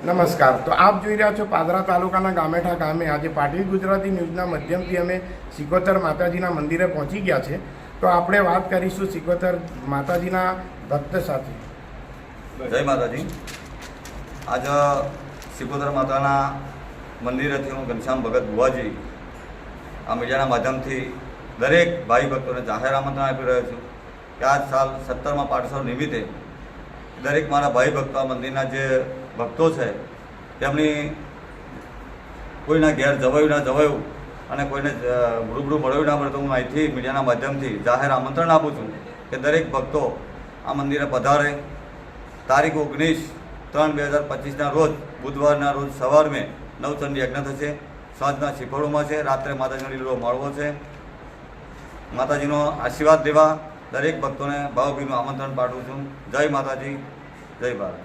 નમસ્કાર. તો આપ જોઈ રહ્યા છો પાદરા તાલુકાના ગામેઠા ગામે આજે પાટીલ ગુજરાતી ન્યૂઝના માધ્યમથી અમે સિકોતર માતાજીના મંદિરે પહોંચી ગયા છે. તો આપણે વાત કરીશું સિકોતર માતાજીના ભક્ત સાથે. જય માતાજી. આજ સિકોતર માતાના મંદિરેથી હું ઘનશ્યામ ભગત બુવાજી આ મીડિયાના માધ્યમથી દરેક ભાઈ ભક્તોને જાહેર આમંત્રણ આપી રહ્યો છું કે આજ સાલ 17મા પાટોત્સવ નિમિત્તે દરેક મારા ભાઈ ભક્તો આ મંદિરના જે ભક્તો છે તેમની કોઈના ઘેર જવાયું ના જવાયું અને કોઈને રૂબરૂ મળ્યું ના મળે તો હું અહીંથી મીડિયાના માધ્યમથી જાહેર આમંત્રણ આપું છું કે દરેક ભક્તો આ મંદિરે પધારે. તારીખ 19/3/2025ના રોજ બુધવારના રોજ સવાર મેં નવચંડી યજ્ઞ થશે. સાંજના શિફળોમાં છે, રાત્રે માતાજીનો લીલો માળવો છે. માતાજીનો આશીર્વાદ લેવા દરેક ભક્તોને ભાવભીનું આમંત્રણ પાઠવું છું. જય માતાજી, જય ભારત.